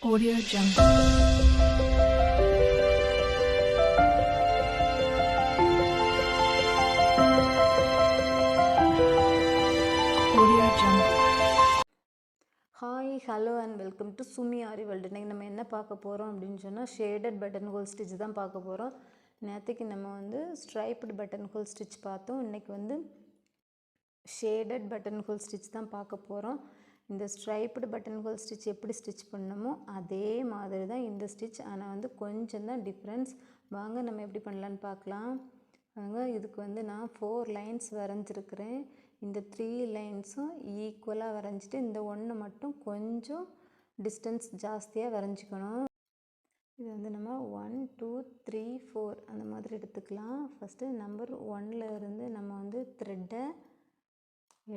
Audio Jungle. Audio Jungle. Hi hello and welcome to Sumi Aari world. இன்றைக்கி நம்ம என்ன பார்க்க போகிறோம் அப்படின்னு சொன்னால் ஷேடட் பட்டன் ஹோல் ஸ்டிச் தான் பார்க்க போகிறோம். நேற்றுக்கு நம்ம ஸ்ட்ரைப்டு பட்டன் ஹோல் ஸ்டிச் பார்த்தோம். இன்றைக்கி ஷேடட் பட்டன் ஹோல் ஸ்டிச் தான் பார்க்க போகிறோம். இந்த ஸ்ட்ரைப்டு பட்டன் ஹோல் ஸ்டிச் எப்படி ஸ்டிச் பண்ணமோ அதே மாதிரி தான் இந்த ஸ்டிச். ஆனால் கொஞ்சம் தான் டிஃப்ரென்ஸ். வாங்க நம்ம எப்படி பண்ணலான்னு பார்க்கலாம். இதுக்கு நான் 4 லைன்ஸ் வரைஞ்சிருக்கிறேன். இந்த 3 லைன்ஸும் ஈக்குவலாக வரைஞ்சிட்டு இந்த ஒன்று மட்டும் கொஞ்சம் டிஸ்டன்ஸ் ஜாஸ்தியாக வரைஞ்சிக்கணும். இது நம்ம 1 2 3 4 அந்த மாதிரி எடுத்துக்கலாம். ஃபஸ்ட்டு நம்பர் 1ல் இருந்து நம்ம த்ரெட்டை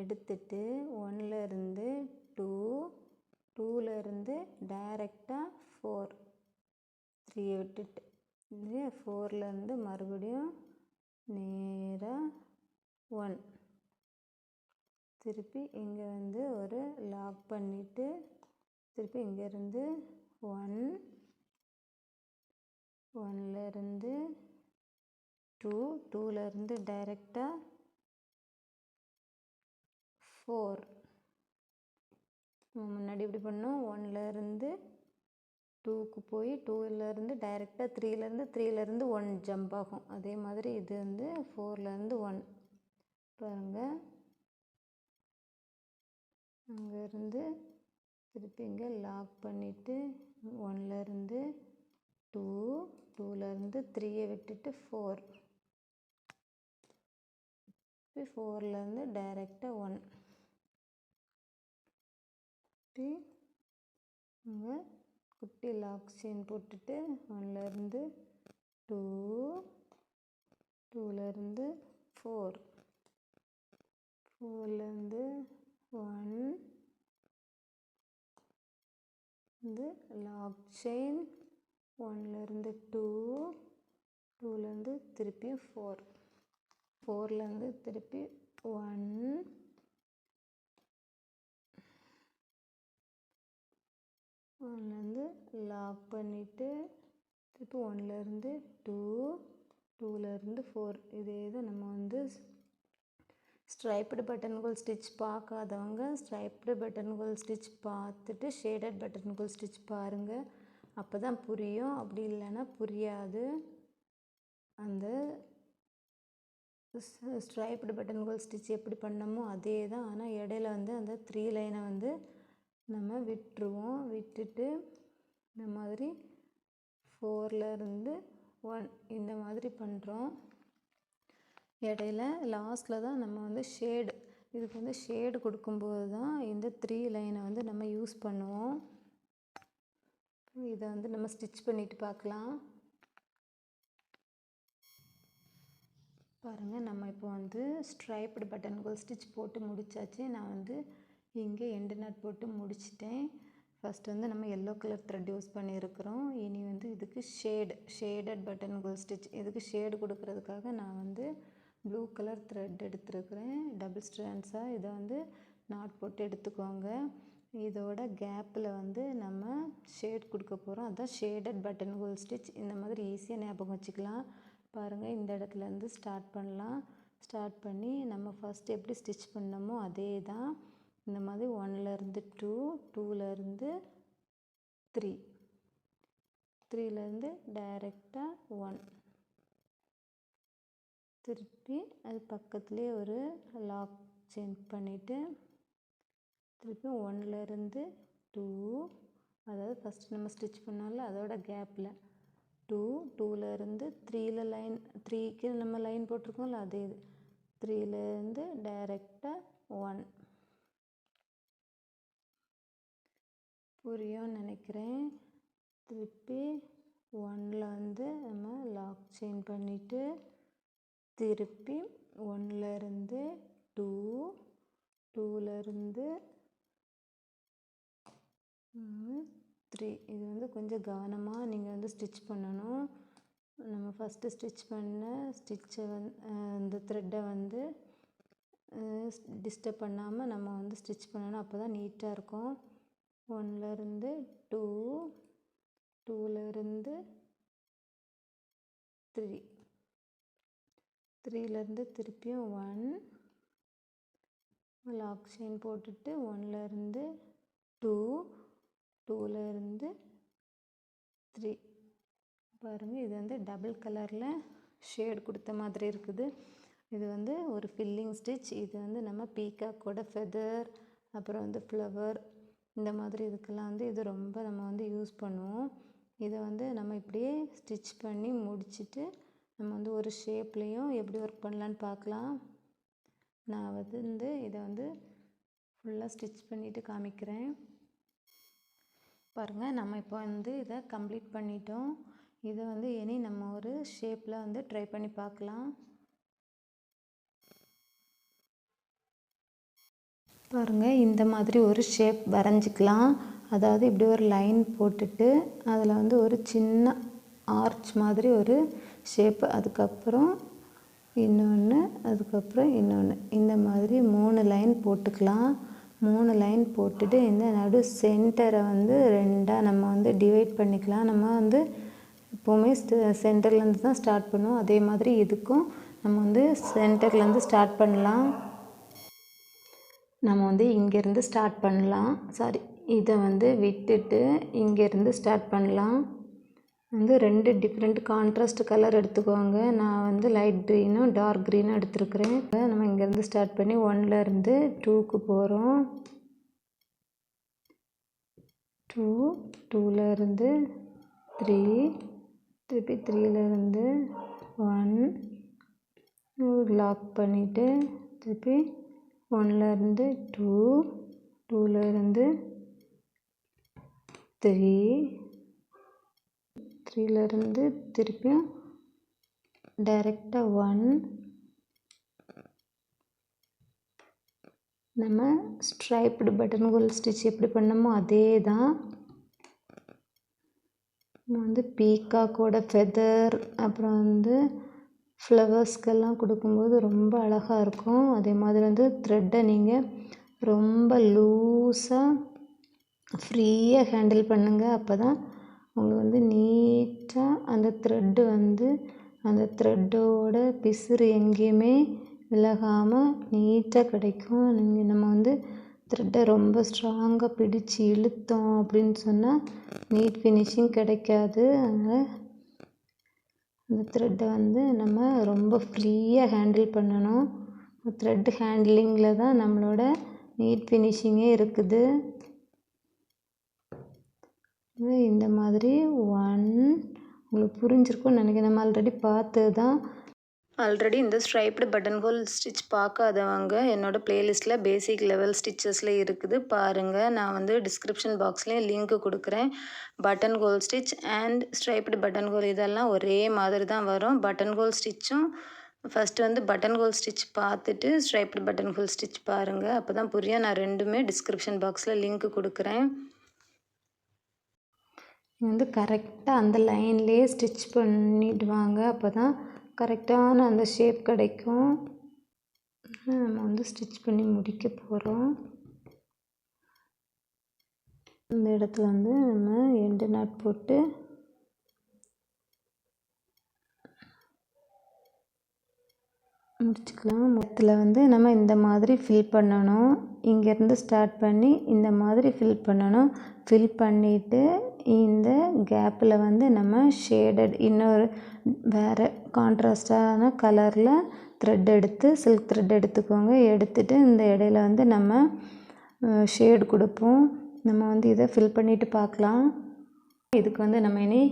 எடுத்துட்டு 1ல் இருந்து 2 2ல் இருந்து டைரெக்டாக 4 3 விட்டுட்டு இது 4ல் இருந்து மறுபடியும் நேராக 1 திருப்பி இங்கே ஒரு லாக் பண்ணிவிட்டு திருப்பி இங்கேருந்து 1 1ல் இருந்து 2 2ல் இருந்து டைரெக்டாக 4 முன்னாடி இப்படி பண்ணோம். 1ல் இருந்து 2க்கு போய் 2ல் இருந்து டைரெக்டாக 3ல் இருந்து 3ல் இருந்து 1 ஜம்ப் ஆகும். அதே மாதிரி இது 4ல் இருந்து 1 பாருங்கள். அங்கேருந்து திருப்பி இங்கே லாக் பண்ணிவிட்டு 1ல் இருந்து 2 2ல் இருந்து 3யை விட்டுட்டு 4 4ல் இருந்து டைரெக்டாக 1 இங்கே குட்டி லாக் செயின் போட்டுட்டு 1ல் இருந்து 2 2ல் இருந்து 4 4ல் இருந்து 1 லாக் செயின் 1ல் இருந்து 2 2ல் இருந்து திருப்பி 4 4ல் இருந்து திருப்பி 1 1ல் இருந்து லாக் பண்ணிவிட்டு திருப்பி 1ல் இருந்து 2 2ல் இருந்து 4 இதே தான் நம்ம ஸ்ட்ரைப்டு பட்டன் ஹோல் ஸ்டிச் பார்க்காதவங்க ஸ்ட்ரைப்டு பட்டன் ஹோல் ஸ்டிச் பார்த்துட்டு ஷேடட் பட்டன் ஹோல் ஸ்டிச் பாருங்கள். அப்போ தான் புரியும். அப்படி இல்லைன்னா புரியாது. அந்த ஸ்ட்ரைப்டு பட்டன் ஹோல் ஸ்டிச் எப்படி பண்ணமோ அதே தான். ஆனால் இடையில அந்த 3 லைனை நம்ம விட்டுருவோம். விட்டுட்டு இந்த மாதிரி 4ல் இருந்து 1 இந்த மாதிரி பண்ணுறோம். இடையில லாஸ்ட்டில் தான் நம்ம ஷேடு இதுக்கு ஷேடு கொடுக்கும்போது தான் இந்த 3 லைனை நம்ம யூஸ் பண்ணுவோம். இதை நம்ம ஸ்டிச் பண்ணிவிட்டு பார்க்கலாம். பாருங்கள், நம்ம இப்போ ஸ்ட்ரைப்டு பட்டன் ஹோல் ஸ்டிச் போட்டு முடித்தாச்சு. நான் இங்கே எண்டு நட் போட்டு முடிச்சிட்டேன். ஃபஸ்ட்டு நம்ம எல்லோ கலர் த்ரெட் யூஸ் பண்ணியிருக்கிறோம். இனி இதுக்கு ஷேடட் பட்டன் ஹோல் ஸ்டிச் இதுக்கு ஷேடு கொடுக்கறதுக்காக நான் ப்ளூ கலர் த்ரெட் எடுத்துருக்கிறேன். டபுள் ஸ்ட்ராண்ட்ஸாக இதை நாட் போட்டு எடுத்துக்கோங்க. இதோட கேப்பில் நம்ம ஷேட் கொடுக்க போகிறோம். அதுதான் ஷேடட் பட்டன் ஹோல் ஸ்டிச். இந்த மாதிரி ஈஸியாக ஞாபகம் வச்சுக்கலாம். பாருங்கள், இந்த இடத்துலேருந்து ஸ்டார்ட் பண்ணலாம். ஸ்டார்ட் பண்ணி நம்ம ஃபஸ்ட் எப்படி ஸ்டிச் பண்ணமோ அதே தான். இந்த மாதிரி 1ல் இருந்து 2 2ல் இருந்து 3 3ல் இருந்து டைரெக்டாக 1 திருப்பி அது பக்கத்துலேயே ஒரு லாக் செயின் பண்ணிவிட்டு திருப்பி 1ல் இருந்து 2 அதாவது ஃபஸ்ட்டு நம்ம ஸ்டிச் பண்ணோம்ல அதோட கேப்பில் 2 2ல் இருந்து 3ல் லைன் 3க்கு நம்ம லைன் போட்டிருக்கோம்ல அதே இது 3ல் இருந்து டைரெக்டாக 1 புரியும்னு நினைக்கிறேன். திருப்பி 1ல் நம்ம லாக் செயின் பண்ணிவிட்டு திருப்பி 1ல் இருந்து 2 2ல் இருந்து 3 இது கொஞ்சம் கவனமாக நீங்கள் ஸ்டிச் பண்ணணும். நம்ம ஃபஸ்ட்டு ஸ்டிச் பண்ண ஸ்டிச்சை இந்த த்ரெட்டை டிஸ்டர்ப் பண்ணாமல் நம்ம ஸ்டிச் பண்ணணும். அப்போ தான் நீட்டாக இருக்கும். 1ல் இருந்து 2 3லேருந்து திருப்பியும் 1 லாக் செயின் போட்டுட்டு 1லேருந்து 2 2லேருந்து 3 பாருங்கள். இது வந்து டபுள் கலரில் ஷேட் கொடுத்த மாதிரி இருக்குது. இது வந்து ஒரு ஃபில்லிங் ஸ்டிச். இது வந்து நம்ம பீகாக்கோட ஃபெதர் அப்புறம் வந்து ஃப்ளவர் இந்த மாதிரி இதுக்கெல்லாம் வந்து இது ரொம்ப நம்ம வந்து யூஸ் பண்ணுவோம். இதை வந்து நம்ம இப்படியே ஸ்டிச் பண்ணி முடிச்சுட்டு நம்ம வந்து ஒரு ஷேப்லேயும் எப்படி ஒர்க் பண்ணலான்னு பார்க்கலாம். நான் வந்து இதை வந்து ஃபுல்லாக ஸ்டிச் பண்ணிவிட்டு காமிக்கிறேன். பாருங்கள், நம்ம இப்போ வந்து இதை கம்ப்ளீட் பண்ணிட்டோம். இதை வந்து இனி நம்ம ஒரு ஷேப்பில் வந்து ட்ரை பண்ணி பார்க்கலாம். பாருங்கள், இந்த மாதிரி ஒரு ஷேப் வரைஞ்சிக்கலாம். அதாவது இப்படி ஒரு லைன் போட்டுட்டு அதில் வந்து ஒரு சின்ன ஆர்ச் மாதிரி ஒரு ஷேப்பு, அதுக்கப்புறம் இன்னொன்று, அதுக்கப்புறம் இன்னொன்று, இந்த மாதிரி 3 லைன் போட்டுக்கலாம். 3 லைன் போட்டுட்டு இந்த நடு சென்டரை வந்து 2ஆக நம்ம வந்து டிவைட் பண்ணிக்கலாம். நம்ம வந்து எப்போவுமே சென்டர்லேருந்து தான் ஸ்டார்ட் பண்ணுவோம். அதே மாதிரி இதுக்கும் நம்ம வந்து சென்டர்லேருந்து ஸ்டார்ட் பண்ணலாம். நம்ம வந்து இங்கேருந்து ஸ்டார்ட் பண்ணலாம். இதை வந்து விட்டுட்டு இங்கேருந்து ஸ்டார்ட் பண்ணலாம். வந்து 2 டிஃப்ரெண்ட் கான்ட்ராஸ்ட் கலர் எடுத்துக்கோங்க. நான் வந்து லைட் க்ரீனும் டார்க் க்ரீனும் எடுத்துருக்குறேன். நம்ம இங்கேருந்து ஸ்டார்ட் பண்ணி 1லேருந்து 2க்கு போகிறோம். 2 2லேருந்து 3 திருப்பி 3லேருந்து 1 லாக் பண்ணிவிட்டு திருப்பி 1லேருந்து 2 2லேருந்து 3 3லேருந்து திருப்பியும் டைரெக்டாக 1. நம்ம ஸ்ட்ரைப்டு பட்டன் ஹோல் ஸ்டிச் எப்படி பண்ணோமோ அதே தான். நம்ம வந்து பீகாக்கோட ஃபெதர் அப்புறம் வந்து ஃப்ளவர்ஸ்க்கெல்லாம் கொடுக்கும்போது ரொம்ப அழகாக இருக்கும். அதே மாதிரி வந்து த்ரெட்டை நீங்கள் ரொம்ப லூஸாக ஃப்ரீயாக ஹேண்டில் பண்ணுங்கள். அப்போ தான் உங்களுக்கு வந்து நீட்டாக அந்த த்ரெட்டு வந்து அந்த த்ரெட்டோட பிசுறு எங்கேயுமே விலகாமல் நீட்டாக கிடைக்கும். நம்ம வந்து த்ரெட்டை ரொம்ப ஸ்ட்ராங்காக பிடிச்சி இழுத்தோம் அப்படின்னு சொன்னால் நீட் ஃபினிஷிங் கிடைக்காது. அதனால் அந்த த்ரெட்டை வந்து நம்ம ரொம்ப ஃப்ரீயாக ஹேண்டில் பண்ணணும். த்ரெட் ஹேண்ட்லிங்கில் தான் நம்மளோட நீட் ஃபினிஷிங்கே இருக்குது. இந்த மாதிரி 1 உங்களுக்கு புரிஞ்சிருக்கும்னு நினைக்கிறேன். நம்ம ஆல்ரெடி பார்த்தது தான். ஆல்ரெடி இந்த ஸ்ட்ரைப்டு பட்டன் ஹோல் ஸ்டிச் பார்க்காதவங்க என்னோடய ப்ளேலிஸ்ட்டில் பேசிக் லெவல் ஸ்டிச்சஸில் இருக்குது பாருங்கள். நான் வந்து டிஸ்கிரிப்ஷன் பாக்ஸ்லேயும் லிங்க் கொடுக்குறேன். Button whole stitch and striped button whole இதெல்லாம் ஒரே மாதிரி தான் வரும். பட்டன் ஹோல் ஸ்டிச்சும் ஃபஸ்ட்டு வந்து பட்டன் ஹோல் ஸ்டிச் பார்த்துட்டு ஸ்ட்ரைப்டு பட்டன் ஹோல் ஸ்டிச் பாருங்கள். அப்போ தான் புரியும். நான் ரெண்டுமே டிஸ்கிரிப்ஷன் பாக்ஸில் லிங்க் கொடுக்குறேன். வந்து கரெக்டாக அந்த லைன்லேயே ஸ்டிச் பண்ணிடுவாங்க. அப்போ தான் கரெக்டான அந்த ஷேப் கிடைக்கும். நம்ம வந்து ஸ்டிச் பண்ணி முடிக்க போகிறோம். இந்த இடத்துல வந்து நம்ம எண்டு நாட் போட்டு முடிச்சுக்கலாம். மொத்தத்தில் வந்து நம்ம இந்த மாதிரி ஃபில் பண்ணணும். இங்கேருந்து ஸ்டார்ட் பண்ணி இந்த மாதிரி ஃபில் பண்ணணும். ஃபில் பண்ணிவிட்டு இந்த கேப்பில் வந்து நம்ம ஷேடட் இன்னொரு வேறு கான்ட்ராஸ்டான கலரில் த்ரெட் எடுத்து சில்க் த்ரெட் எடுத்துக்கோங்க. எடுத்துகிட்டு இந்த இடையில வந்து நம்ம ஷேடு கொடுப்போம். நம்ம வந்து இதை ஃபில் பண்ணிவிட்டு பார்க்கலாம். இதுக்கு வந்து நம்ம இனி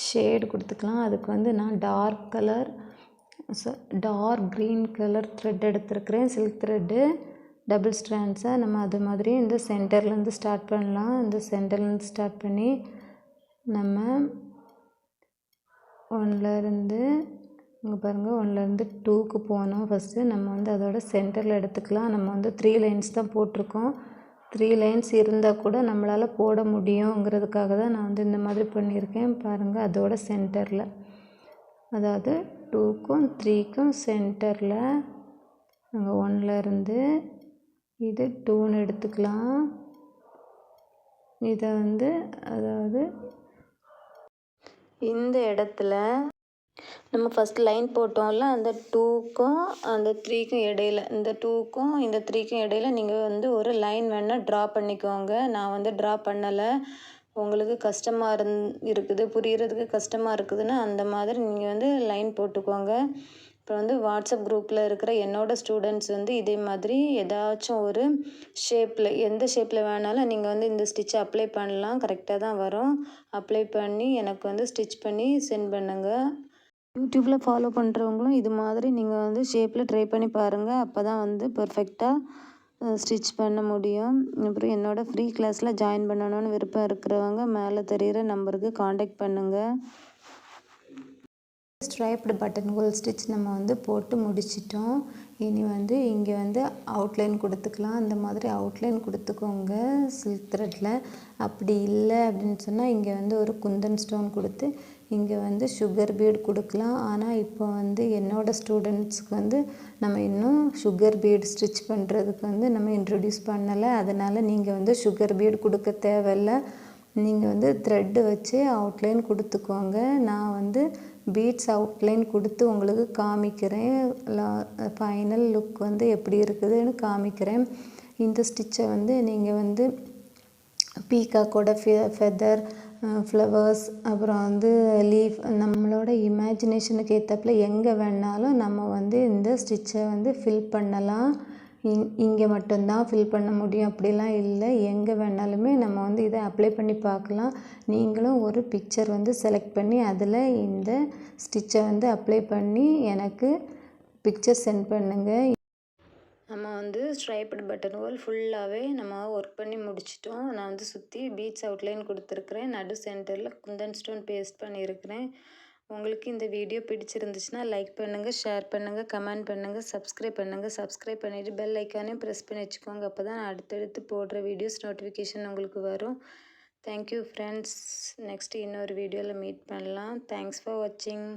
ஷேடு கொடுத்துக்கலாம். அதுக்கு வந்து நான் டார்க் க்ரீன் கலர் த்ரெட் எடுத்துருக்கிறேன். சில்க் த்ரெட்டு டபுள் ஸ்ட்ராண்ட்ஸை நம்ம அது மாதிரி இந்த சென்டர்லேருந்து ஸ்டார்ட் பண்ணலாம். இந்த சென்டர்லேருந்து ஸ்டார்ட் பண்ணி நம்ம 1லேருந்து இங்கே பாருங்கள் 1லேருந்து 2க்கு போனோம். ஃபஸ்ட்டு நம்ம வந்து அதோட சென்டரில் எடுத்துக்கலாம். நம்ம வந்து 3 லைன்ஸ் தான் போட்டிருக்கோம். 3 லைன்ஸ் இருந்தால் கூட நம்மளால் போட முடியுங்கிறதுக்காக தான் நான் வந்து இந்த மாதிரி பண்ணியிருக்கேன். பாருங்கள், அதோட சென்டரில், அதாவது 2க்கும் 3க்கும் சென்டரில் நாங்கள் 1லேருந்து இது 2ன்னு எடுத்துக்கலாம். இதை வந்து அதாவது இந்த இடத்துல நம்ம ஃபஸ்ட் லைன் போட்டோம்ல, அந்த 2க்கும் அந்த 3க்கும் இடையில, இந்த 2க்கும் இந்த 3க்கும் இடையில நீங்கள் வந்து ஒரு லைன் வேணால் ட்ரா பண்ணிக்கோங்க. நான் வந்து ட்ரா பண்ணலை. உங்களுக்கு கஷ்டமாக இருக்குது, புரிகிறதுக்கு கஷ்டமாக இருக்குதுன்னா அந்த மாதிரி நீங்கள் வந்து லைன் போட்டுக்கோங்க. இப்போ வந்து வாட்ஸ்அப் குரூப்பில் இருக்கிற என்னோடய ஸ்டூடெண்ட்ஸ் வந்து இதே மாதிரி ஏதாச்சும் ஒரு ஷேப்பில், எந்த ஷேப்பில் வேணாலும் நீங்கள் வந்து இந்த ஸ்டிச்சை அப்ளை பண்ணலாம். கரெக்டாக தான் வரும். அப்ளை பண்ணி எனக்கு வந்து ஸ்டிச் பண்ணி சென்ட் பண்ணுங்கள். யூடியூப்பில் ஃபாலோ பண்ணுறவங்களும் இது மாதிரி நீங்கள் வந்து ஷேப்பில் ட்ரை பண்ணி பாருங்கள். அப்போ தான் வந்து பெர்ஃபெக்டாக ஸ்டிச் பண்ண முடியும். அப்புறம் என்னோடய ஃப்ரீ கிளாஸில் ஜாயின் பண்ணணும்னு விருப்பம் இருக்கிறவங்க மேலே தெரிகிற நம்பருக்கு காண்டாக்ட் பண்ணுங்கள். ஸ்ட்ரைப்டு பட்டன் ஹோல் ஸ்டிச் நம்ம வந்து போட்டு முடிச்சிட்டோம். இனி வந்து இங்கே வந்து அவுட்லைன் கொடுத்துக்கலாம். அந்த மாதிரி அவுட்லைன் கொடுத்துக்கோங்க சில்க் த்ரெட்டில். அப்படி இல்லை அப்படின்னு சொன்னால் இங்கே வந்து ஒரு குந்தன் ஸ்டோன் கொடுத்து இங்கே வந்து சுகர் பீட் கொடுக்கலாம். ஆனால் இப்போ வந்து என்னோடய ஸ்டூடெண்ட்ஸ்க்கு வந்து நம்ம இன்னும் சுகர் பீட் ஸ்டிச் பண்ணுறதுக்கு வந்து நம்ம இன்ட்ரடியூஸ் பண்ணலை. அதனால் நீங்கள் வந்து சுகர் பீட் கொடுக்க தேவையில்லை. நீங்கள் வந்து த்ரெட்டு வச்சு அவுட்லைன் கொடுத்துக்கோங்க. நான் வந்து பீட்ஸ் அவுட்லைன் கொடுத்து உங்களுக்கு காமிக்கிறேன். ஃபைனல் லுக் வந்து எப்படி இருக்குதுன்னு காமிக்கிறேன். இந்த ஸ்டிச்சை வந்து நீங்கள் வந்து பீகாக்கோட ஃபெதர், ஃப்ளவர்ஸ், அப்புறம் வந்து லீஃப், நம்மளோட இமேஜினேஷனுக்கு ஏற்றப்பல எங்கே வேணாலும் நம்ம வந்து இந்த ஸ்டிச்சை வந்து ஃபில் பண்ணலாம். இங்கே மட்டும்தான் ஃபில் பண்ண முடியும் அப்படிலாம் இல்லை. எங்கே வேணாலுமே நம்ம வந்து இதை அப்ளை பண்ணி பார்க்கலாம். நீங்களும் ஒரு பிக்சர் வந்து செலக்ட் பண்ணி அதில் இந்த ஸ்டிச்சை வந்து அப்ளை பண்ணி எனக்கு பிக்சர் சென்ட் பண்ணுங்கள். நம்ம வந்து ஸ்ட்ரைப்டு பட்டன் ஹோல் ஃபுல்லாகவே நம்ம ஒர்க் பண்ணி முடிச்சிட்டோம். நான் வந்து சுற்றி பீட்ஸ் அவுட்லைன் கொடுத்துருக்குறேன். நடு சென்டரில் குந்தன் ஸ்டோன் பேஸ்ட் பண்ணியிருக்கிறேன். உங்களுக்கு இந்த வீடியோ பிடிச்சிருந்துச்சுன்னா லைக் பண்ணுங்கள், ஷேர் பண்ணுங்கள், கமெண்ட் பண்ணுங்கள், சப்ஸ்கிரைப் பண்ணுங்கள். சப்ஸ்கிரைப் பண்ணிவிட்டு பெல் ஐக்கானையும் ப்ரெஸ் பண்ணி வச்சுக்கோங்க. அப்போ தான் அடுத்தடுத்து போடுற வீடியோஸ் நோட்டிஃபிகேஷன் உங்களுக்கு வரும். Thank you friends. நெக்ஸ்ட்டு இன்னொரு வீடியோவில் மீட் பண்ணலாம். தேங்க்ஸ் ஃபார் வாட்சிங்.